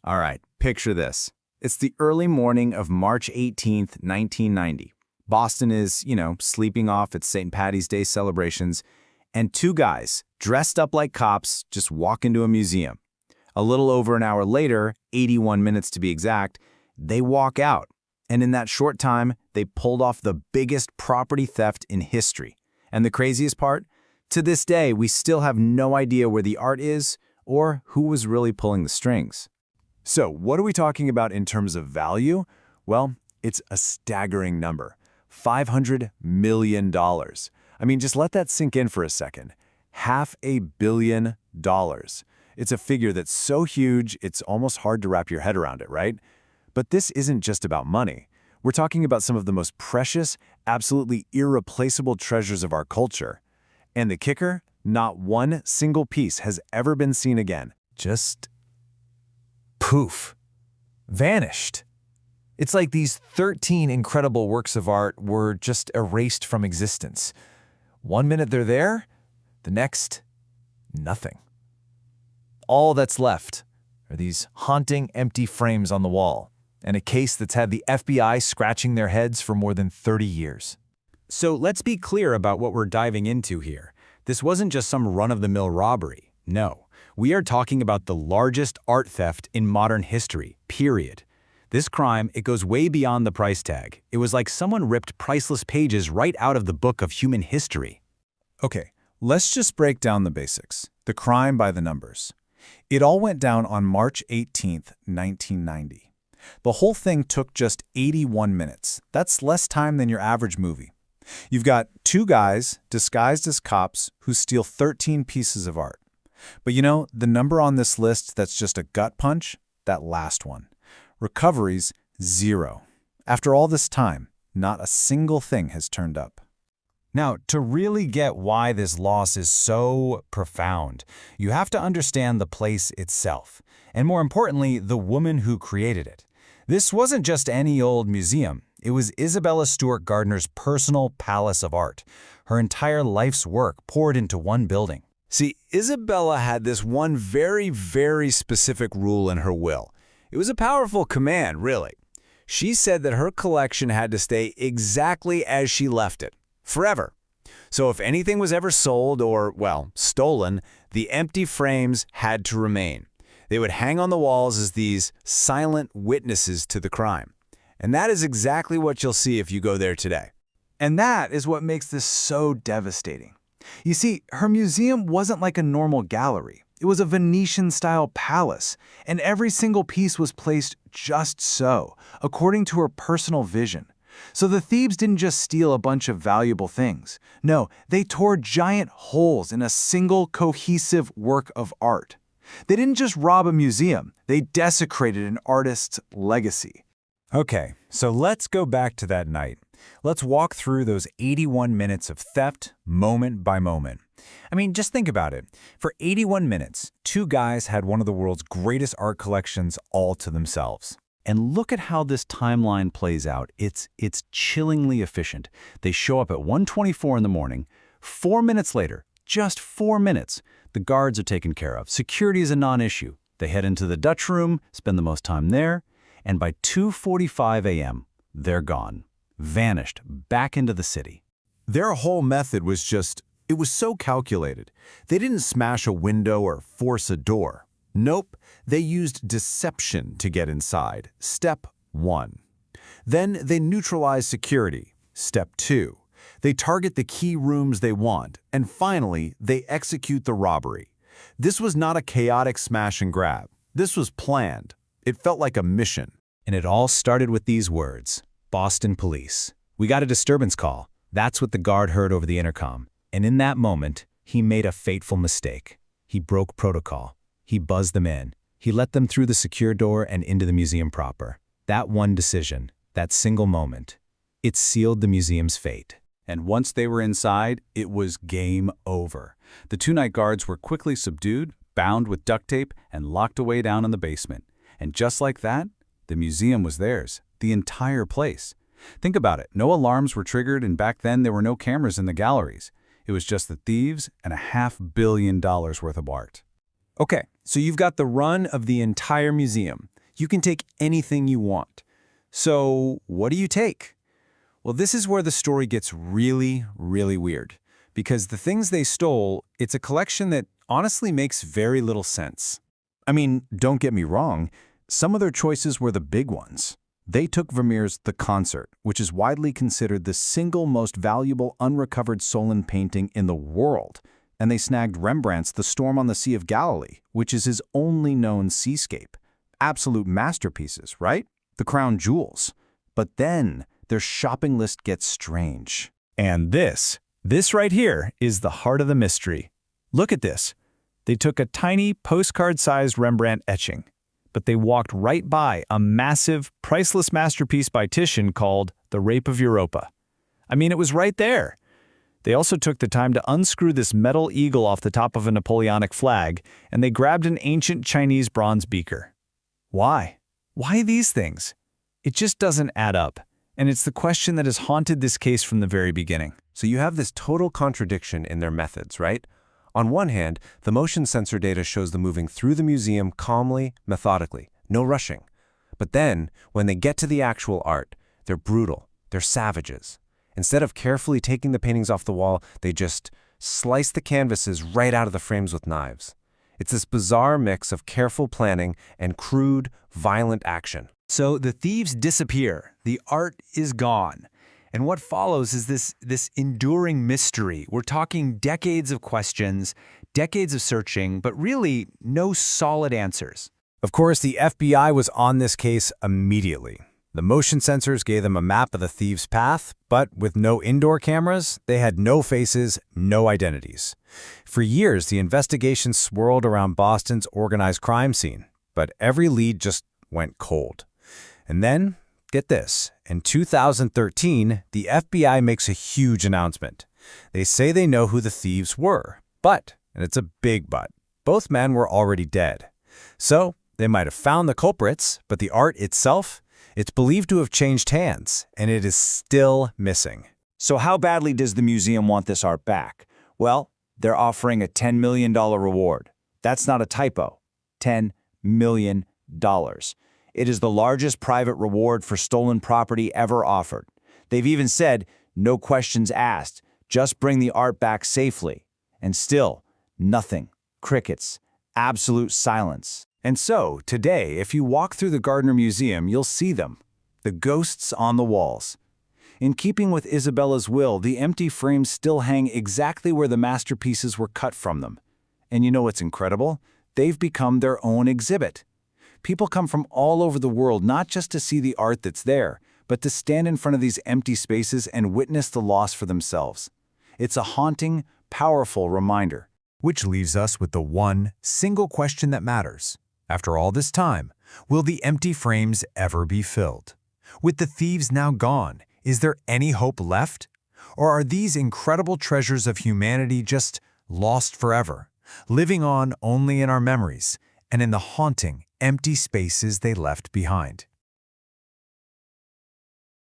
All right, picture this. It's the early morning of March 18th, 1990. Boston is, sleeping off its St. Paddy's Day celebrations, and two guys, dressed up like cops, just walk into a museum. A little over an hour later, 81 minutes to be exact, they walk out. And in that short time, they pulled off the biggest property theft in history. And the craziest part? To this day, we still have no idea where the art is or who was really pulling the strings. So, what are we talking about in terms of value? Well, it's a staggering number. $500 million. I mean, just let that sink in for a second. $500 million. It's a figure that's so huge, it's almost hard to wrap your head around it, right? But this isn't just about money. We're talking about some of the most precious, absolutely irreplaceable treasures of our culture. And the kicker? Not one single piece has ever been seen again. Just poof. Vanished. It's like these 13 incredible works of art were just erased from existence. One minute they're there, the next, nothing. All that's left are these haunting, empty frames on the wall, and a case that's had the FBI scratching their heads for more than 30 years. So let's be clear about what we're diving into here. This wasn't just some run-of-the-mill robbery. No, we are talking about the largest art theft in modern history, period. This crime, it goes way beyond the price tag. It was like someone ripped priceless pages right out of the book of human history. Okay, let's just break down the basics. The crime by the numbers. It all went down on March 18th, 1990. The whole thing took just 81 minutes. That's less time than your average movie. You've got two guys disguised as cops who steal 13 pieces of art. But the number on this list that's just a gut punch? That last one. Recoveries, 0. After all this time, not a single thing has turned up. Now, to really get why this loss is so profound, you have to understand the place itself, and more importantly, the woman who created it. This wasn't just any old museum. It was Isabella Stewart Gardner's personal palace of art. Her entire life's work poured into one building. See, Isabella had this one very, very specific rule in her will. It was a powerful command, really. She said that her collection had to stay exactly as she left it, forever. So if anything was ever sold or, stolen, the empty frames had to remain. They would hang on the walls as these silent witnesses to the crime. And that is exactly what you'll see if you go there today. And that is what makes this so devastating. You see, her museum wasn't like a normal gallery. It was a Venetian-style palace, and every single piece was placed just so, according to her personal vision. So the thieves didn't just steal a bunch of valuable things. No, they tore giant holes in a single cohesive work of art. They didn't just rob a museum, they desecrated an artist's legacy. Okay, so let's go back to that night. Let's walk through those 81 minutes of theft, moment by moment. I mean, just think about it. For 81 minutes, two guys had one of the world's greatest art collections all to themselves. And look at how this timeline plays out. It's chillingly efficient. They show up at 1:24 in the morning. 4 minutes later, just 4 minutes, the guards are taken care of. Security is a non-issue. They head into the Dutch room, spend the most time there, and by 2:45 a.m., they're gone. Vanished back into the city. Their whole method was it was so calculated. They didn't smash a window or force a door. Nope, they used deception to get inside. Step 1. Then they neutralize security. Step 2. They target the key rooms they want. And finally, they execute the robbery. This was not a chaotic smash and grab. This was planned. It felt like a mission. And it all started with these words. Boston police. We got a disturbance call. That's what the guard heard over the intercom. And in that moment, he made a fateful mistake. He broke protocol. He buzzed them in. He let them through the secure door and into the museum proper. That one decision, that single moment, it sealed the museum's fate. And once they were inside, it was game over. The two night guards were quickly subdued, bound with duct tape, and locked away down in the basement. And just like that, the museum was theirs, the entire place. Think about it. No alarms were triggered, and back then there were no cameras in the galleries. It was just the thieves and $500 million worth of art. Okay, so you've got the run of the entire museum. You can take anything you want. So, what do you take? Well, this is where the story gets really, really weird. Because the things they stole, it's a collection that honestly makes very little sense. I mean, don't get me wrong, some of their choices were the big ones. They took Vermeer's The Concert, which is widely considered the single most valuable unrecovered Solon painting in the world, and they snagged Rembrandt's The Storm on the Sea of Galilee, which is his only known seascape. Absolute masterpieces, right? The crown jewels. But then, their shopping list gets strange. And this right here is the heart of the mystery. Look at this. They took a tiny postcard-sized Rembrandt etching, but they walked right by a massive, priceless masterpiece by Titian called The Rape of Europa. I mean, it was right there. They also took the time to unscrew this metal eagle off the top of a Napoleonic flag, and they grabbed an ancient Chinese bronze beaker. Why? Why these things? It just doesn't add up, and it's the question that has haunted this case from the very beginning. So you have this total contradiction in their methods, right? On one hand, the motion sensor data shows them moving through the museum calmly, methodically, no rushing. But then, when they get to the actual art, they're brutal, they're savages. Instead of carefully taking the paintings off the wall, they just slice the canvases right out of the frames with knives. It's this bizarre mix of careful planning and crude, violent action. So the thieves disappear, the art is gone. And what follows is this enduring mystery. We're talking decades of questions, decades of searching, but really no solid answers. Of course, the FBI was on this case immediately. The motion sensors gave them a map of the thieves' path, but with no indoor cameras, they had no faces, no identities. For years, the investigation swirled around Boston's organized crime scene, but every lead just went cold. And then, get this, in 2013, the FBI makes a huge announcement. They say they know who the thieves were, but, and it's a big but, both men were already dead. So, they might have found the culprits, but the art itself, it's believed to have changed hands, and it is still missing. So how badly does the museum want this art back? Well, they're offering a $10 million reward. That's not a typo. $10 million. It is the largest private reward for stolen property ever offered. They've even said, no questions asked, just bring the art back safely. And still, nothing. Crickets. Absolute silence. And so, today, if you walk through the Gardner Museum, you'll see them. The ghosts on the walls. In keeping with Isabella's will, the empty frames still hang exactly where the masterpieces were cut from them. And you know what's incredible? They've become their own exhibit. People come from all over the world not just to see the art that's there, but to stand in front of these empty spaces and witness the loss for themselves. It's a haunting, powerful reminder. Which leaves us with the one single question that matters. After all this time, will the empty frames ever be filled? With the thieves now gone, is there any hope left? Or are these incredible treasures of humanity just lost forever, living on only in our memories and in the haunting, empty spaces they left behind?